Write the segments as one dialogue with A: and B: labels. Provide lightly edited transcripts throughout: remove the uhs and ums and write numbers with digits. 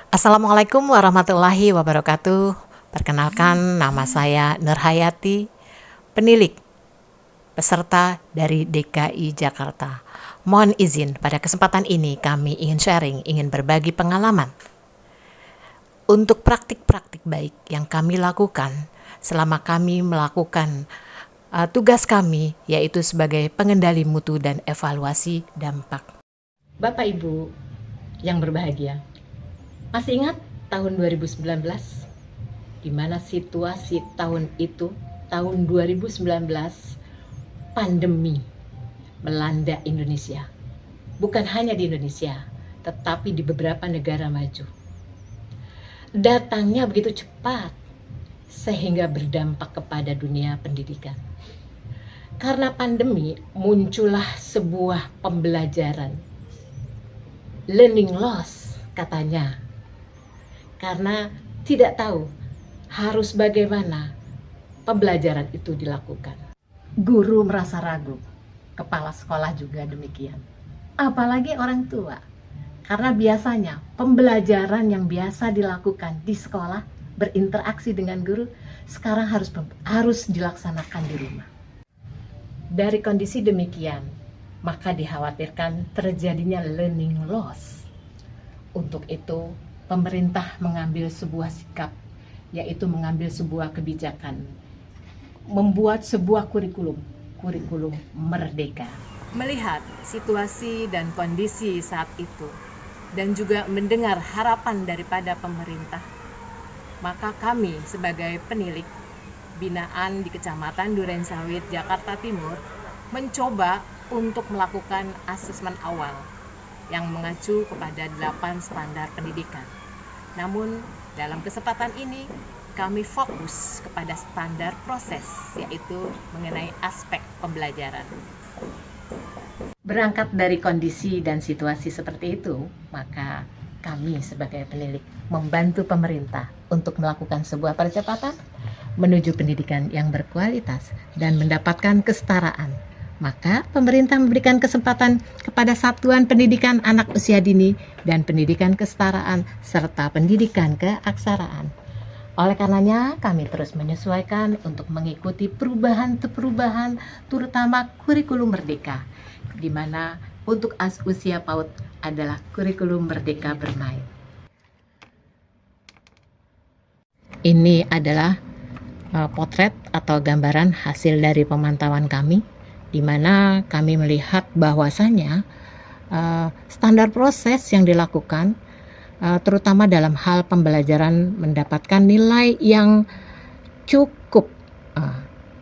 A: Assalamualaikum warahmatullahi wabarakatuh. Perkenalkan, nama saya Nurhayati, penilik peserta dari DKI Jakarta. Mohon izin, pada kesempatan ini kami ingin sharing, ingin berbagi pengalaman untuk praktik-praktik baik yang kami lakukan selama kami melakukan tugas kami, yaitu sebagai pengendali mutu dan evaluasi dampak. Bapak Ibu yang berbahagia, masih ingat tahun 2019, di mana situasi tahun itu, tahun 2019, pandemi melanda Indonesia. Bukan hanya di Indonesia, tetapi di beberapa negara maju. Datangnya begitu cepat, sehingga berdampak kepada dunia pendidikan. Karena pandemi, muncullah sebuah pembelajaran. Learning loss, katanya. Karena tidak tahu harus bagaimana pembelajaran itu dilakukan. Guru merasa ragu, kepala sekolah juga demikian. Apalagi orang tua. Karena biasanya pembelajaran yang biasa dilakukan di sekolah, berinteraksi dengan guru, sekarang harus dilaksanakan di rumah. Dari kondisi demikian, maka dikhawatirkan terjadinya learning loss. Untuk itu, pemerintah mengambil sebuah sikap, yaitu mengambil sebuah kebijakan, membuat sebuah kurikulum merdeka. Melihat situasi dan kondisi saat itu, dan juga mendengar harapan daripada pemerintah, maka kami sebagai penilik binaan di Kecamatan Durensawit, Jakarta Timur, mencoba untuk melakukan asesmen awal yang mengacu kepada 8 standar pendidikan. Namun dalam kesempatan ini kami fokus kepada standar proses, yaitu mengenai aspek pembelajaran. Berangkat dari kondisi dan situasi seperti itu, maka kami sebagai penilik membantu pemerintah untuk melakukan sebuah percepatan menuju pendidikan yang berkualitas dan mendapatkan kesetaraan. Maka pemerintah memberikan kesempatan kepada satuan pendidikan anak usia dini dan pendidikan kesetaraan serta pendidikan keaksaraan. Oleh karenanya kami terus menyesuaikan untuk mengikuti perubahan terutama kurikulum merdeka, di mana untuk usia PAUD adalah kurikulum merdeka bermain. Ini adalah potret atau gambaran hasil dari pemantauan kami, di mana kami melihat bahwasanya standar proses yang dilakukan terutama dalam hal pembelajaran mendapatkan nilai yang cukup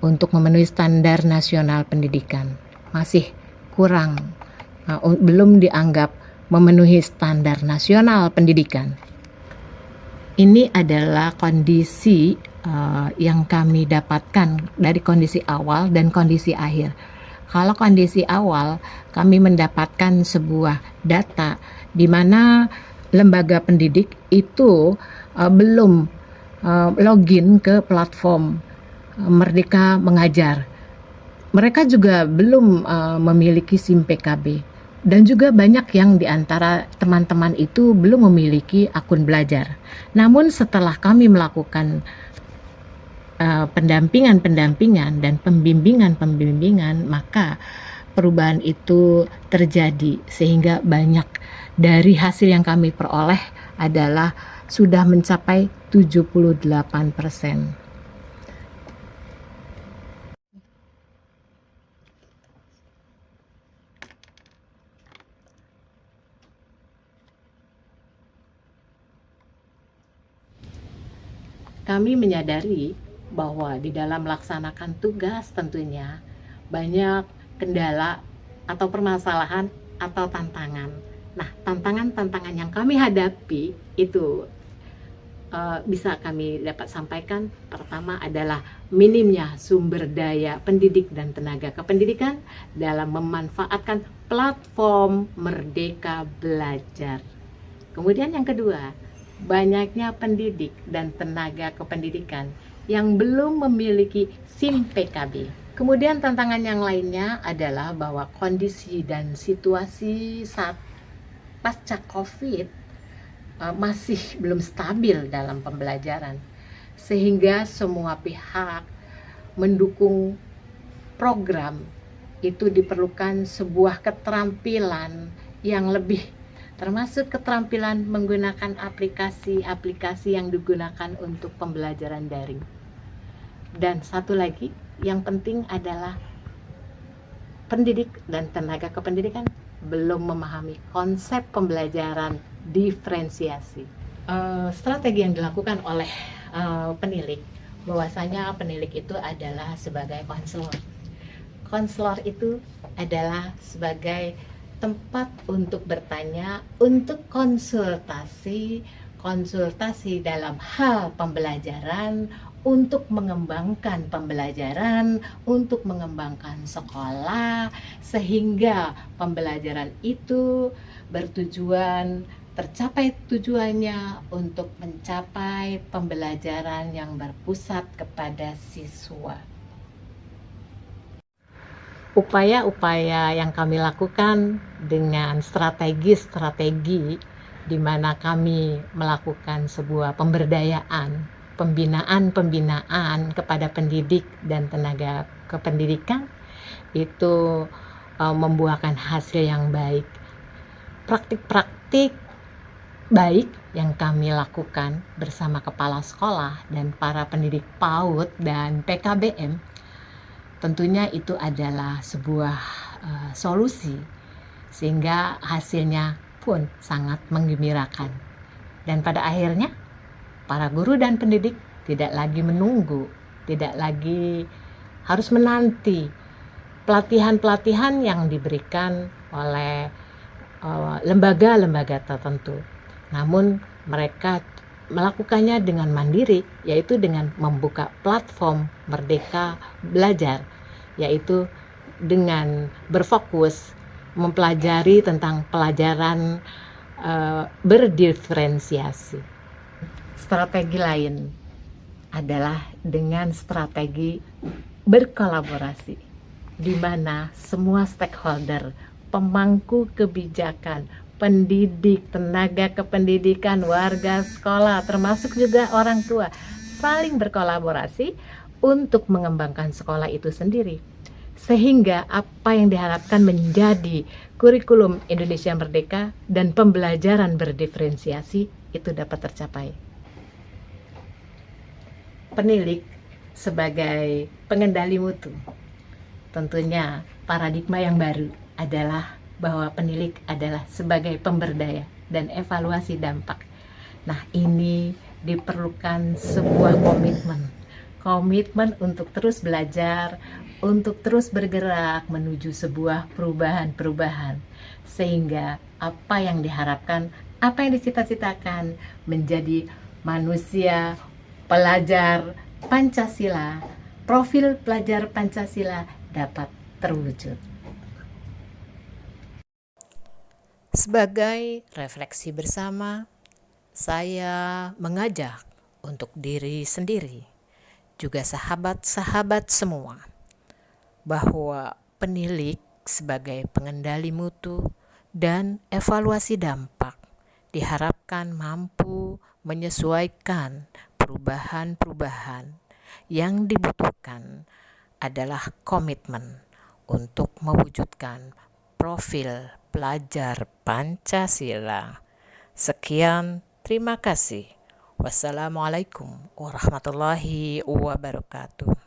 A: untuk memenuhi standar nasional pendidikan. Masih kurang, belum dianggap memenuhi standar nasional pendidikan. Ini adalah kondisi yang kami dapatkan dari kondisi awal dan kondisi akhir. Kalau kondisi awal, kami mendapatkan sebuah data di mana lembaga pendidik itu belum login ke platform Merdeka Mengajar. Mereka juga belum memiliki SIM PKB, dan juga banyak yang di antara teman-teman itu belum memiliki akun belajar. Namun setelah kami melakukan pendampingan dan pembimbingan, maka perubahan itu terjadi, sehingga banyak dari hasil yang kami peroleh adalah sudah mencapai 78%. Kami menyadari bahwa di dalam melaksanakan tugas tentunya banyak kendala atau permasalahan atau tantangan. Nah, tantangan-tantangan yang kami hadapi itu bisa kami dapat sampaikan. Pertama adalah minimnya sumber daya pendidik dan tenaga kependidikan dalam memanfaatkan platform Merdeka Belajar. Kemudian yang kedua, banyaknya pendidik dan tenaga kependidikan yang belum memiliki SIM PKB. Kemudian tantangan yang lainnya adalah bahwa kondisi dan situasi saat pasca COVID masih belum stabil dalam pembelajaran, sehingga semua pihak mendukung program itu diperlukan sebuah keterampilan yang lebih, termasuk keterampilan menggunakan aplikasi-aplikasi yang digunakan untuk pembelajaran daring. Dan satu lagi yang penting adalah pendidik dan tenaga kependidikan belum memahami konsep pembelajaran diferensiasi. Strategi yang dilakukan oleh penilik, bahwasanya penilik itu adalah sebagai konselor. Konselor itu adalah sebagai tempat untuk bertanya, untuk konsultasi dalam hal pembelajaran, untuk mengembangkan pembelajaran, untuk mengembangkan sekolah, sehingga pembelajaran itu bertujuan, tercapai tujuannya untuk mencapai pembelajaran yang berpusat kepada siswa. Upaya-upaya yang kami lakukan dengan strategi-strategi di mana kami melakukan sebuah pemberdayaan, pembinaan kepada pendidik dan tenaga kependidikan itu membuahkan hasil yang baik. Praktik-praktik baik yang kami lakukan bersama kepala sekolah dan para pendidik PAUD dan PKBM, tentunya itu adalah sebuah solusi sehingga hasilnya pun sangat menggembirakan. Dan pada akhirnya para guru dan pendidik tidak lagi menunggu, tidak lagi harus menanti pelatihan-pelatihan yang diberikan oleh lembaga-lembaga tertentu. Namun mereka melakukannya dengan mandiri, yaitu dengan membuka platform Merdeka Belajar, yaitu dengan berfokus mempelajari tentang pelajaran berdiferensiasi. Strategi lain adalah dengan strategi berkolaborasi, di mana semua stakeholder, pemangku kebijakan, pendidik, tenaga kependidikan, warga sekolah, termasuk juga orang tua, saling berkolaborasi untuk mengembangkan sekolah itu sendiri. Sehingga apa yang diharapkan menjadi kurikulum Indonesia Merdeka dan pembelajaran berdiferensiasi itu dapat tercapai. Penilik sebagai pengendali mutu, tentunya paradigma yang baru adalah bahwa penilik adalah sebagai pemberdaya dan evaluasi dampak. Nah, ini diperlukan sebuah komitmen untuk terus belajar, untuk terus bergerak menuju sebuah perubahan, sehingga apa yang diharapkan, apa yang dicita-citakan menjadi manusia pelajar Pancasila, profil pelajar Pancasila dapat terwujud. Sebagai refleksi bersama, saya mengajak untuk diri sendiri, juga sahabat-sahabat semua, bahwa penilik sebagai pengendali mutu dan evaluasi dampak diharapkan mampu menyesuaikan perubahan-perubahan yang dibutuhkan adalah komitmen untuk mewujudkan profil pelajar Pancasila. Sekian, terima kasih. Wassalamualaikum warahmatullahi wabarakatuh.